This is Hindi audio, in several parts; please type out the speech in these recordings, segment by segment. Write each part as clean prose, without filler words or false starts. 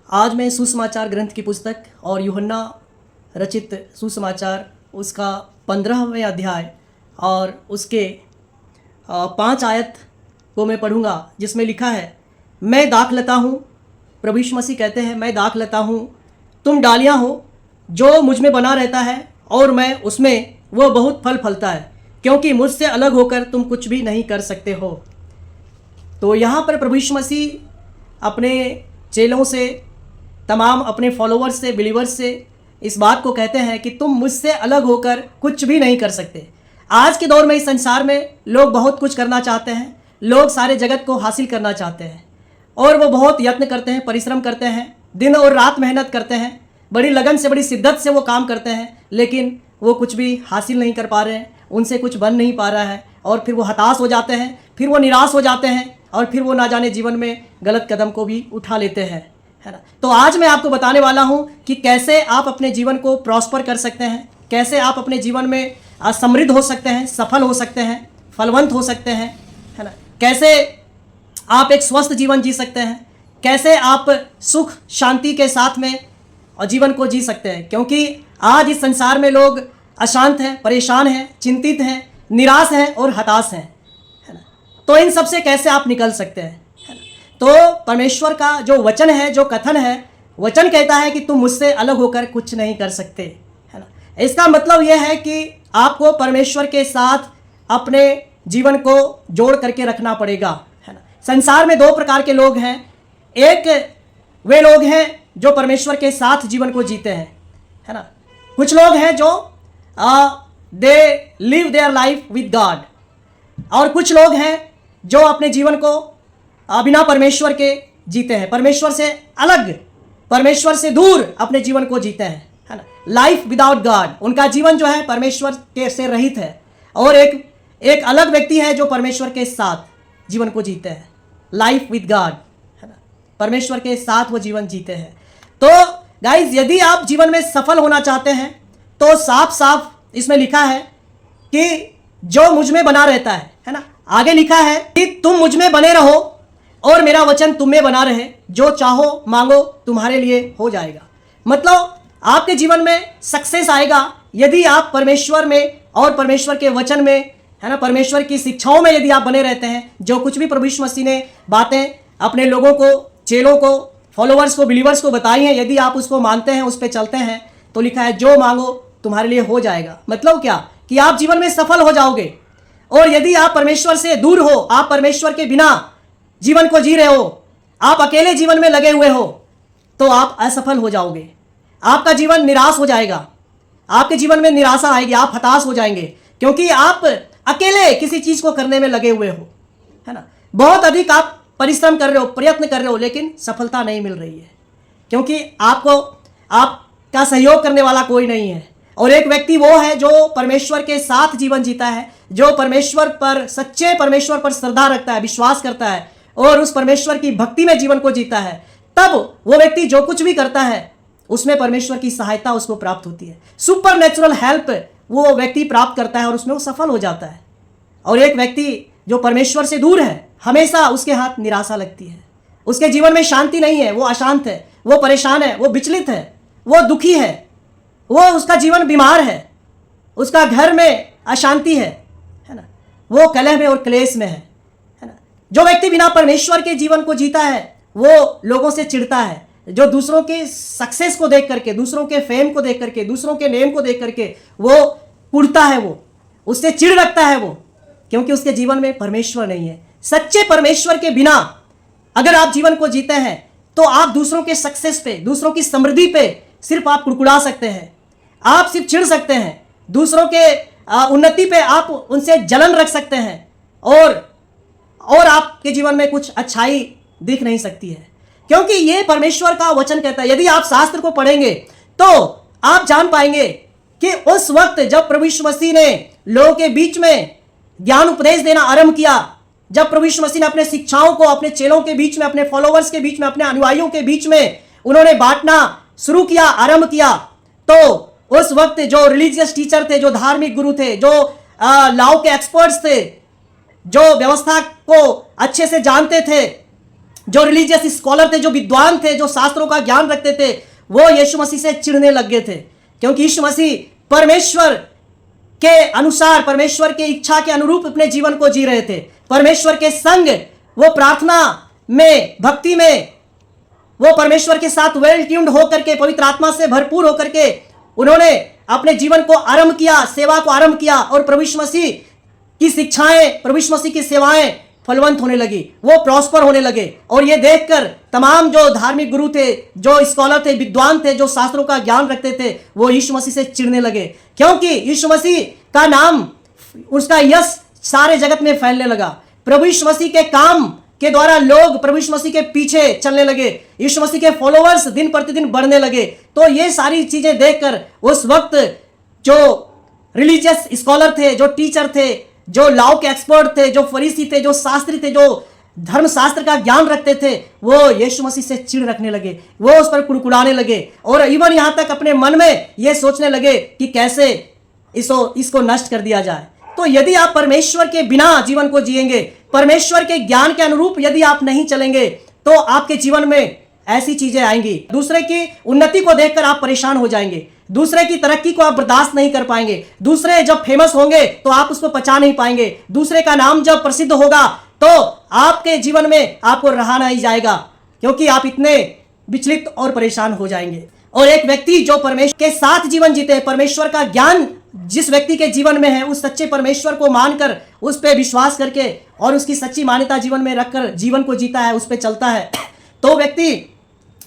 आज मैं सुसमाचार ग्रंथ की पुस्तक और यूहन्ना रचित सुसमाचार उसका 15वें अध्याय और उसके 5 आयत को मैं पढ़ूंगा, जिसमें लिखा है, मैं दाखलता हूँ। प्रभु यीशु मसीह कहते हैं, मैं दाखलता हूँ, तुम डालियाँ हो। जो मुझ में बना रहता है और मैं उसमें, वह बहुत फल फलता है, क्योंकि मुझसे अलग होकर तुम कुछ भी नहीं कर सकते हो। तो यहाँ पर प्रभु यीशु मसीह अपने चेलों से, तमाम अपने फॉलोअर्स से, बिलीवर्स से इस बात को कहते हैं कि तुम मुझसे अलग होकर कुछ भी नहीं कर सकते। आज के दौर में, इस संसार में लोग बहुत कुछ करना चाहते हैं, लोग सारे जगत को हासिल करना चाहते हैं और वो बहुत यत्न करते हैं, परिश्रम करते हैं, दिन और रात मेहनत करते हैं, बड़ी लगन से, बड़ी शिद्दत से वो काम करते हैं, लेकिन वो कुछ भी हासिल नहीं कर पा रहे हैं, उनसे कुछ बन नहीं पा रहा है और फिर वो हताश हो जाते हैं, फिर वो निराश हो जाते हैं और फिर वो ना जाने जीवन में गलत कदम को भी उठा लेते हैं, है ना। तो आज मैं आपको बताने वाला हूं कि कैसे आप अपने जीवन को प्रॉस्पर कर सकते हैं, कैसे आप अपने जीवन में समृद्ध हो सकते हैं, सफल हो सकते हैं, फलवंत हो सकते हैं, है ना। कैसे आप एक स्वस्थ जीवन जी सकते हैं, कैसे आप सुख शांति के साथ में जीवन को जी सकते हैं। क्योंकि आज इस संसार में लोग अशांत हैं, परेशान हैं, चिंतित हैं, निराश हैं और हताश हैं, है ना। तो इन सब से कैसे आप निकल सकते हैं, है ना। तो परमेश्वर का जो वचन है, जो कथन है, वचन कहता है कि तुम मुझसे अलग होकर कुछ नहीं कर सकते, है ना। इसका मतलब यह है कि आपको परमेश्वर के साथ अपने जीवन को जोड़ करके रखना पड़ेगा, है ना। संसार में 2 प्रकार के लोग हैं। एक वे लोग हैं जो परमेश्वर के साथ जीवन को जीते हैं, है ना। कुछ लोग हैं जो they live their life with God, और कुछ लोग हैं जो अपने जीवन को बिना परमेश्वर के जीते हैं, परमेश्वर से अलग, परमेश्वर से दूर अपने जीवन को जीते हैं, है ना। लाइफ विदाउट गॉड, उनका जीवन जो है परमेश्वर के से रहित है। और एक अलग व्यक्ति है जो परमेश्वर के साथ जीवन को जीते हैं, लाइफ विद गॉड, है ना। परमेश्वर के साथ वो जीवन जीते हैं। तो गाइज, यदि आप जीवन में सफल होना चाहते हैं तो साफ साफ इसमें लिखा है कि जो मुझ में बना रहता है ना। आगे लिखा है कि तुम मुझ में बने रहो और मेरा वचन तुम में बना रहे, जो चाहो मांगो तुम्हारे लिए हो जाएगा। मतलब आपके जीवन में सक्सेस आएगा यदि आप परमेश्वर में और परमेश्वर के वचन में, है ना, परमेश्वर की शिक्षाओं में यदि आप बने रहते हैं। जो कुछ भी प्रभु यीशु मसीह ने बातें अपने लोगों को, चेलों को, फॉलोअर्स को, बिलीवर्स को बताई हैं, यदि आप उसको मानते हैं, उस पर चलते हैं, तो लिखा है जो मांगो तुम्हारे लिए हो जाएगा। मतलब क्या कि आप जीवन में सफल हो जाओगे। और यदि आप परमेश्वर से दूर हो, आप परमेश्वर के बिना जीवन को जी रहे हो, आप अकेले जीवन में लगे हुए हो, तो आप असफल हो जाओगे, आपका जीवन निराश हो जाएगा, आपके जीवन में निराशा आएगी, आप हताश हो जाएंगे, क्योंकि आप अकेले किसी चीज को करने में लगे हुए हो, है ना। बहुत अधिक आप परिश्रम कर रहे हो, प्रयत्न कर रहे हो, लेकिन सफलता नहीं मिल रही है, क्योंकि आपका सहयोग करने वाला कोई नहीं है। और एक व्यक्ति वो है जो परमेश्वर के साथ जीवन जीता है, जो परमेश्वर पर, सच्चे परमेश्वर पर श्रद्धा रखता है, विश्वास करता है और उस परमेश्वर की भक्ति में जीवन को जीता है। तब वो व्यक्ति जो कुछ भी करता है उसमें परमेश्वर की सहायता उसको प्राप्त होती है, सुपर नेचुरल हेल्प वो व्यक्ति प्राप्त करता है और उसमें वो सफल हो जाता है। और एक व्यक्ति जो परमेश्वर से दूर है, हमेशा उसके हाथ निराशा लगती है, उसके जीवन में शांति नहीं है, वो अशांत है, वो परेशान है, वो विचलित है, वो दुखी है, वो उसका जीवन बीमार है, उसका घर में अशांति है ना, वो कलह में और क्लेश में है ना। जो व्यक्ति बिना परमेश्वर के जीवन को जीता है वो लोगों से चिढ़ता है, जो दूसरों के सक्सेस को देख करके, दूसरों के फेम को देख करके, दूसरों के नेम को देख करके वो कुढ़ता है, वो उससे चिढ़ रखता है, वो क्योंकि उसके जीवन में परमेश्वर नहीं है। सच्चे परमेश्वर के बिना अगर आप जीवन को जीते हैं तो आप दूसरों के सक्सेस पे, दूसरों की समृद्धि पे सिर्फ आप कुड़कुड़ा सकते हैं, आप सिर्फ चिढ़ सकते हैं, दूसरों के उन्नति पे आप उनसे जलन रख सकते हैं और आपके जीवन में कुछ अच्छाई दिख नहीं सकती है, क्योंकि ये परमेश्वर का वचन कहता है। यदि आप शास्त्र को पढ़ेंगे तो आप जान पाएंगे कि उस वक्त जब प्रभु यीशु मसीह ने लोगों के बीच में ज्ञान उपदेश देना आरंभ किया, जब प्रभु यीशु मसीह ने अपने शिक्षाओं को अपने चेलों के बीच में, अपने फॉलोअर्स के बीच में, अपने अनुयायियों के बीच में उन्होंने बांटना शुरू किया, आरंभ किया, तो उस वक्त जो रिलीजियस टीचर थे, जो धार्मिक गुरु थे, जो लॉ के एक्सपर्ट्स थे, जो व्यवस्था को अच्छे से जानते थे, जो रिलीजियस स्कॉलर थे, जो विद्वान थे, जो शास्त्रों का ज्ञान रखते थे, वो यीशु मसीह से चिढ़ने लग गए थे, क्योंकि यीशु मसीह परमेश्वर के अनुसार, परमेश्वर के इच्छा के अनुरूप अपने जीवन को जी रहे थे। परमेश्वर के संग वो प्रार्थना में, भक्ति में, वो परमेश्वर के साथ वेल ट्यून्ड होकर के, पवित्र आत्मा से भरपूर होकर के उन्होंने अपने जीवन को आरंभ किया, सेवा को आरंभ किया, और प्रभु यीशु मसीह की शिक्षाएं, प्रभु यीशु मसीह की सेवाएं फलवंत होने लगी, वो प्रॉस्पर होने लगे। और ये देखकर तमाम जो धार्मिक गुरु थे, जो स्कॉलर थे, विद्वान थे, जो शास्त्रों का ज्ञान रखते थे, वो यीशु मसीह से चिढ़ने लगे, क्योंकि यीशु मसीह का नाम, उसका यश सारे जगत में फैलने लगा। प्रभु यीशु मसीह के काम के द्वारा लोग प्रभु यीशु मसीह के पीछे चलने लगे, यीशु मसीह के फॉलोअर्स दिन प्रतिदिन बढ़ने लगे। तो ये सारी चीजें देखकर उस वक्त जो रिलीजियस स्कॉलर थे, जो टीचर थे, जो लॉ के एक्सपर्ट थे, जो फरीसी थे, जो शास्त्री थे, जो धर्मशास्त्र का ज्ञान रखते थे, वो यीशु मसीह से चिढ़ रखने लगे, वो उस पर कुड़कुड़ाने लगे, और इवन यहां तक अपने मन में ये सोचने लगे कि कैसे इसको नष्ट कर दिया जाए। तो यदि आप परमेश्वर के बिना जीवन को जिएंगे, परमेश्वर के ज्ञान के अनुरूप यदि आप नहीं चलेंगे, तो आपके जीवन में ऐसी चीजें आएंगी। दूसरे की उन्नति को देखकर आप परेशान हो जाएंगे, दूसरे की तरक्की को आप बर्दाश्त नहीं कर पाएंगे, दूसरे जब फेमस होंगे तो आप उसको पचा नहीं पाएंगे, दूसरे का नाम जब प्रसिद्ध होगा तो आपके जीवन में आपको रहा नहीं जाएगा, क्योंकि आप इतने विचलित और परेशान हो जाएंगे। और एक व्यक्ति जो परमेश्वर के साथ जीवन जीते हैं, परमेश्वर का ज्ञान जिस व्यक्ति के जीवन में है, उस सच्चे परमेश्वर को मानकर, उस पर विश्वास करके और उसकी सच्ची मान्यता जीवन में रखकर जीवन को जीता है, उस पर चलता है, तो व्यक्ति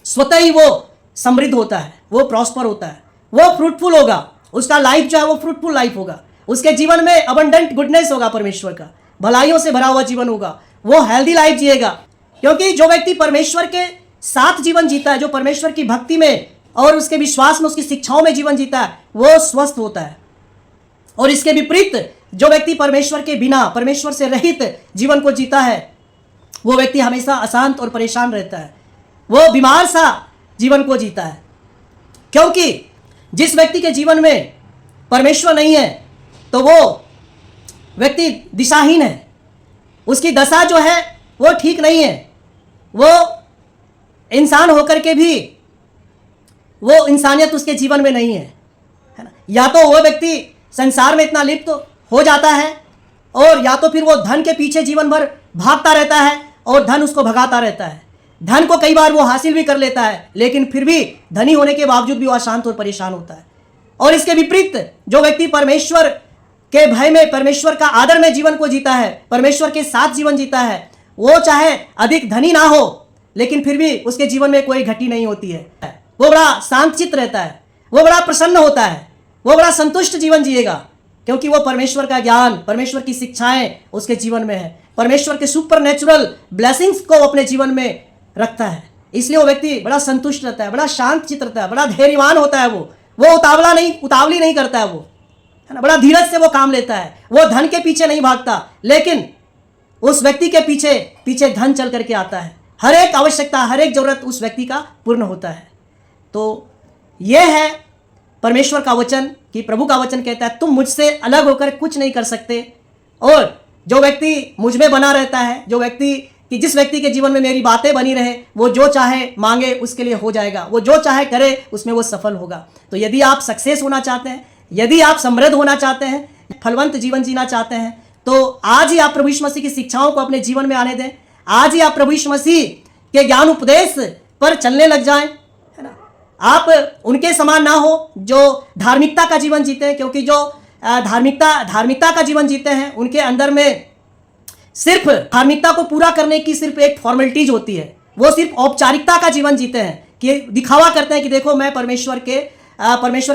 स्वतः ही वो समृद्ध होता है, वो प्रॉस्पर होता है, वो फ्रूटफुल होगा, उसका लाइफ जो है वो फ्रूटफुल लाइफ होगा, उसके जीवन में अबंडेंट गुडनेस होगा, परमेश्वर का भलाइयों से भरा हुआ जीवन होगा, वो हेल्दी लाइफ जिएगा। क्योंकि जो व्यक्ति परमेश्वर के साथ जीवन जीता है, जो परमेश्वर की भक्ति में और उसके विश्वास में, उसकी शिक्षाओं में जीवन जीता है, वो स्वस्थ होता है। और इसके विपरीत जो व्यक्ति परमेश्वर के बिना, परमेश्वर से रहित जीवन को जीता है, वो व्यक्ति हमेशा अशांत और परेशान रहता है, वो बीमार सा जीवन को जीता है। क्योंकि जिस व्यक्ति के जीवन में परमेश्वर नहीं है, तो वो व्यक्ति दिशाहीन है, उसकी दशा जो है वो ठीक नहीं है, वो इंसान होकर के भी वो इंसानियत उसके जीवन में नहीं है ना। या तो वो व्यक्ति संसार में इतना लिप्त हो जाता है, और या तो फिर वो धन के पीछे जीवन भर भागता रहता है और धन उसको भगाता रहता है। धन को कई बार वो हासिल भी कर लेता है, लेकिन फिर भी धनी होने के बावजूद भी वो अशांत और परेशान होता है। और इसके विपरीत जो व्यक्ति परमेश्वर के भय में, परमेश्वर का आदर में जीवन को जीता है, परमेश्वर के साथ जीवन जीता है, वो चाहे अधिक धनी ना हो, लेकिन फिर भी उसके जीवन में कोई घटी नहीं होती है, वो बड़ा शांतचित्त रहता है, वो बड़ा प्रसन्न होता है, वो बड़ा संतुष्ट जीवन जिएगा, क्योंकि वो परमेश्वर का ज्ञान, परमेश्वर की शिक्षाएं उसके जीवन में है, परमेश्वर के सुपर नेचुरल ब्लेसिंग्स को अपने जीवन में रखता है। इसलिए वो व्यक्ति बड़ा संतुष्ट रहता है, बड़ा शांत चित्त रहता है, बड़ा धैर्यवान होता है, वो उतावली नहीं करता है, वो है ना, बड़ा धीरज से वो काम लेता है, वो धन के पीछे नहीं भागता, लेकिन उस व्यक्ति के पीछे धन चल करके आता है, हर एक आवश्यकता, हर एक जरूरत उस व्यक्ति का पूर्ण होता है। तो यह है परमेश्वर का वचन, कि प्रभु का वचन कहता है तुम मुझसे अलग होकर कुछ नहीं कर सकते। और जो व्यक्ति मुझ में बना रहता है, जिस व्यक्ति के जीवन में मेरी बातें बनी रहे, वो जो चाहे मांगे उसके लिए हो जाएगा, वो जो चाहे करे उसमें वो सफल होगा। तो यदि आप सक्सेस होना चाहते हैं, यदि आप समृद्ध होना चाहते हैं, फलवंत जीवन जीना चाहते हैं, तो आज ही आप प्रभु यीशु मसीह की शिक्षाओं को अपने जीवन में आने दें। आज ही आप प्रभु यीशु मसीह के ज्ञान उपदेश पर चलने लग जाएं, है ना। आप उनके समान ना हो जो धार्मिकता का जीवन जीते हैं, क्योंकि जो धार्मिकता का जीवन जीते हैं उनके अंदर में सिर्फ धार्मिकता को पूरा करने की सिर्फ एक फॉर्मेलिटीज होती है। वो सिर्फ औपचारिकता का जीवन जीते हैं, कि दिखावा करते हैं कि देखो मैं परमेश्वर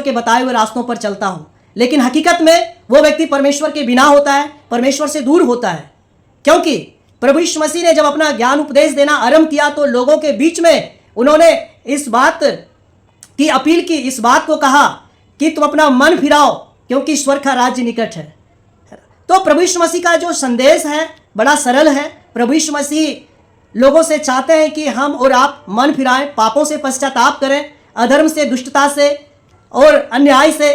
के बताए हुए रास्तों पर चलता हूं, लेकिन हकीकत में वो व्यक्ति परमेश्वर के बिना होता है, परमेश्वर से दूर होता है। क्योंकि प्रभु यीशु मसीह ने जब अपना ज्ञान उपदेश देना आरंभ किया, तो लोगों के बीच में उन्होंने इस बात की अपील की, इस बात को कहा कि तुम अपना मन फिराओ, क्योंकि ईश्वर का राज्य निकट है। तो प्रभु यीशु मसीह का जो संदेश है बड़ा सरल है। प्रभु यीशु मसीह लोगों से चाहते हैं कि हम और आप मन फिराएं, पापों से पश्चाताप करें, अधर्म से, दुष्टता से और अन्याय से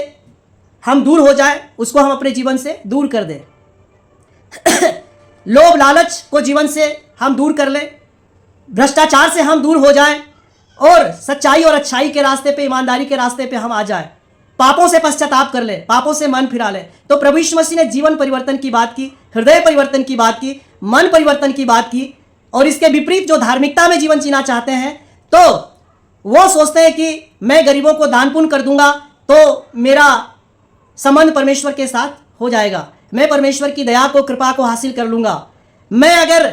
हम दूर हो जाएं, उसको हम अपने जीवन से दूर कर दें। लोभ लालच को जीवन से हम दूर कर लें, भ्रष्टाचार से हम दूर हो जाएं और सच्चाई और अच्छाई के रास्ते पे, ईमानदारी के रास्ते पे हम आ जाएं, पापों से पश्चाताप कर ले, पापों से मन फिरा ले। तो प्रभु यीशु मसीह ने जीवन परिवर्तन की बात की, हृदय परिवर्तन की बात की, मन परिवर्तन की बात की। और इसके विपरीत जो धार्मिकता में जीवन जीना चाहते हैं, तो वो सोचते हैं कि मैं गरीबों को दान पुण्य कर दूंगा तो मेरा संबंध परमेश्वर के साथ हो जाएगा, मैं परमेश्वर की दया को, कृपा को हासिल कर लूंगा। मैं अगर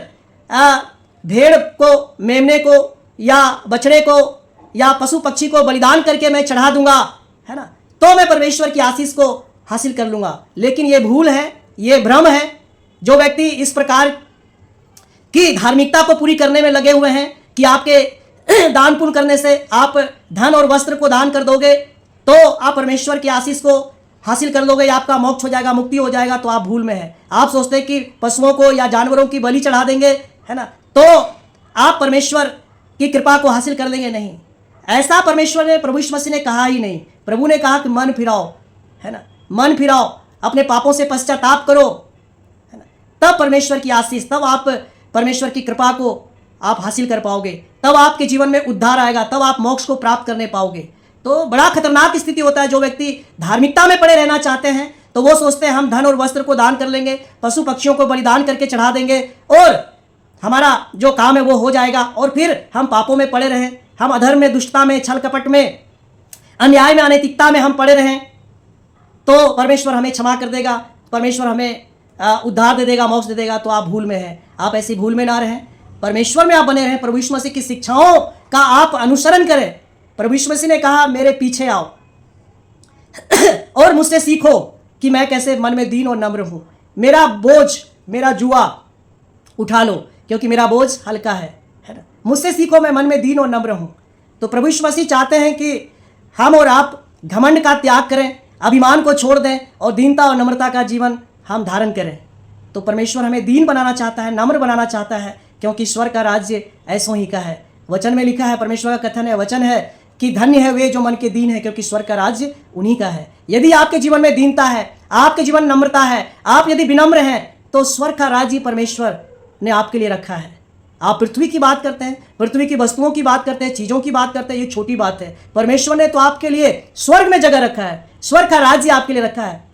भेड़ को, मेमने को या बछड़े को या पशु पक्षी को बलिदान करके मैं चढ़ा दूंगा, है ना, तो मैं परमेश्वर की आशीष को हासिल कर लूंगा। लेकिन ये भूल है, ये भ्रम है। जो व्यक्ति इस प्रकार की धार्मिकता को पूरी करने में लगे हुए हैं कि आपके दान पुण्य करने से आप धन और वस्त्र को दान कर दोगे तो आप परमेश्वर की आशीष को हासिल कर लोगे, आपका मोक्ष हो जाएगा, मुक्ति हो जाएगा, तो आप भूल में हैं। आप सोचते हैं कि पशुओं को या जानवरों की बलि चढ़ा देंगे, है ना, तो आप परमेश्वर की कृपा को हासिल कर लेंगे। नहीं, ऐसा परमेश्वर ने, प्रभु यीशु मसीह ने कहा ही नहीं। प्रभु ने कहा कि मन फिराओ, है ना, मन फिराओ, अपने पापों से पश्चाताप करो, है ना, तब परमेश्वर की आशीष, तब आप परमेश्वर की कृपा को आप हासिल कर पाओगे, तब आपके जीवन में उद्धार आएगा, तब आप मोक्ष को प्राप्त करने पाओगे। तो बड़ा खतरनाक स्थिति होता है। जो व्यक्ति धार्मिकता में पड़े रहना चाहते हैं तो वो सोचते हैं हम धन और वस्त्र को दान कर लेंगे, पशु पक्षियों को बलिदान करके चढ़ा देंगे और हमारा जो काम है वो हो जाएगा, और फिर हम पापों में पड़े रहें, हम अधर्म में, दुष्टता में, छल कपट में, अन्याय में, अनैतिकता में हम पड़े रहें, तो परमेश्वर हमें क्षमा कर देगा, परमेश्वर हमें उद्धार दे देगा, मोक्ष दे देगा। तो आप भूल में हैं। आप ऐसी भूल में ना रहें, परमेश्वर में आप बने रहें, प्रभु यीशु मसीह की शिक्षाओं का आप अनुसरण करें। प्रभु यीशु मसीह ने कहा मेरे पीछे आओ और मुझसे सीखो कि मैं कैसे मन में दीन और नम्र हूँ, मेरा बोझ, मेरा जुआ उठा लो क्योंकि मेरा बोझ हल्का है ना। मुझसे सीखो, मैं मन में दीन और नम्र हूँ। तो प्रभु यीशु मसीह चाहते हैं कि हम और आप घमंड का त्याग करें, अभिमान को छोड़ दें और दीनता और नम्रता का जीवन हम धारण करें। तो परमेश्वर हमें दीन बनाना चाहता है, नम्र बनाना चाहता है, क्योंकि स्वर्ग का राज्य ऐसों ही का है। वचन में लिखा है, परमेश्वर का कथन है, वचन है कि धन्य है वे जो मन के दीन है, क्योंकि स्वर्ग का राज्य उन्हीं का है। यदि आपके जीवन में दीनता है, आपके जीवन में नम्रता है, आप यदि विनम्र हैं, तो स्वर्ग का राज्य परमेश्वर ने आपके लिए रखा है। आप पृथ्वी की बात करते हैं, पृथ्वी की वस्तुओं की बात करते हैं, चीज़ों की बात करते हैं, ये छोटी बात है। परमेश्वर ने तो आपके लिए स्वर्ग में जगह रखा है, स्वर्ग का राज्य आपके लिए रखा है।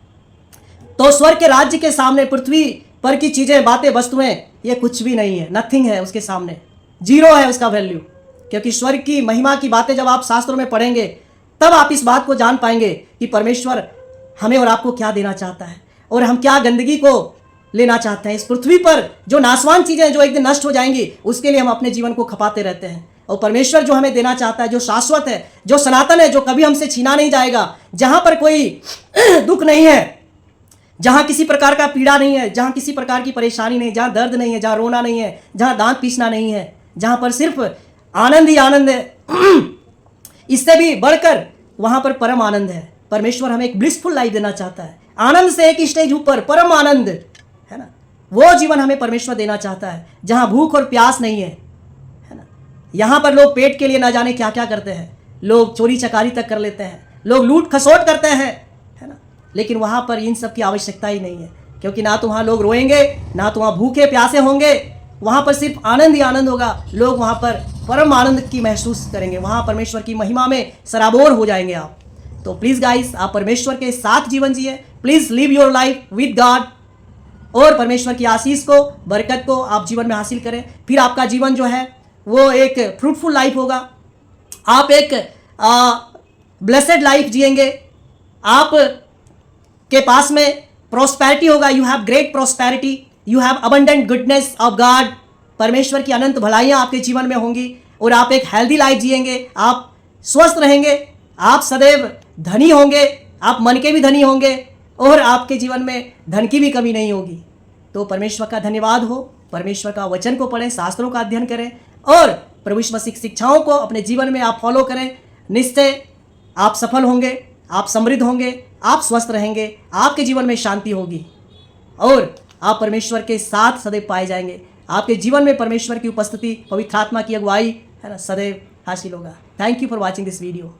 तो स्वर्ग के राज्य के सामने पृथ्वी पर की चीज़ें, बातें, वस्तुएं, ये कुछ भी नहीं है, नथिंग है उसके सामने, जीरो है उसका वैल्यू। क्योंकि स्वर्ग की महिमा की बातें जब आप शास्त्रों में पढ़ेंगे तब आप इस बात को जान पाएंगे कि परमेश्वर हमें और आपको क्या देना चाहता है और हम क्या गंदगी को लेना चाहते हैं। इस पृथ्वी पर जो नाशवान चीज़ें जो एक दिन नष्ट हो जाएंगी, उसके लिए हम अपने जीवन को खपाते रहते हैं। और परमेश्वर जो हमें देना चाहता है, जो शाश्वत है, जो सनातन है, जो कभी हमसे छीना नहीं जाएगा, जहाँ पर कोई दुख नहीं है, जहाँ किसी प्रकार का पीड़ा नहीं है, जहाँ किसी प्रकार की परेशानी नहीं, जहाँ दर्द नहीं है, जहाँ रोना नहीं है, जहाँ दांत पीसना नहीं है, जहाँ पर सिर्फ आनंद ही आनंद है, इससे भी बढ़कर वहाँ पर परम आनंद है। परमेश्वर हमें एक ब्लिसफुल लाइफ देना चाहता है, आनंद से एक स्टेज ऊपर, परम आनंद, है ना। वो जीवन हमें परमेश्वर देना चाहता है जहाँ भूख और प्यास नहीं है ना। यहाँ पर लोग पेट के लिए ना जाने क्या क्या करते हैं, लोग चोरी चकारी तक कर लेते हैं, लोग लूट खसोट करते हैं, है ना। लेकिन वहाँ पर इन सब की आवश्यकता ही नहीं है, क्योंकि ना तो वहाँ लोग रोएंगे, ना तो वहाँ भूखे प्यासे होंगे, वहाँ पर सिर्फ आनंद ही आनंद होगा। लोग वहाँ पर परम आनंद की महसूस करेंगे, वहाँ परमेश्वर की महिमा में सराबोर हो जाएंगे आप। तो प्लीज़ गाइस, आप परमेश्वर के साथ जीवन जिए, please live your life with God, और परमेश्वर की आशीष को, बरकत को आप जीवन में हासिल करें। फिर आपका जीवन जो है वो एक फ्रूटफुल लाइफ होगा, आप एक ब्लेसेड लाइफ जिएंगे, आप के पास में प्रोस्पेरिटी होगा, you have great prosperity, you have abundant goodness of God. परमेश्वर की अनंत भलाइयाँ आपके जीवन में होंगी और आप एक हेल्दी लाइफ जिएंगे, आप स्वस्थ रहेंगे, आप सदैव धनी होंगे, आप मन के भी धनी होंगे और आपके जीवन में धन की भी कमी नहीं होगी। तो परमेश्वर का धन्यवाद हो। परमेश्वर का वचन को पढ़ें, शास्त्रों का अध्ययन करें और प्रभु यीशु मसीह की शिक्षाओं को अपने जीवन में आप फॉलो करें। निश्चय आप सफल होंगे, आप समृद्ध होंगे, आप स्वस्थ रहेंगे, आपके जीवन में शांति होगी और आप परमेश्वर के साथ सदैव पाए जाएंगे। आपके जीवन में परमेश्वर की उपस्थिति, पवित्र आत्मा की अगुवाई, है ना, सदैव हासिल होगा। Thank you for watching this video.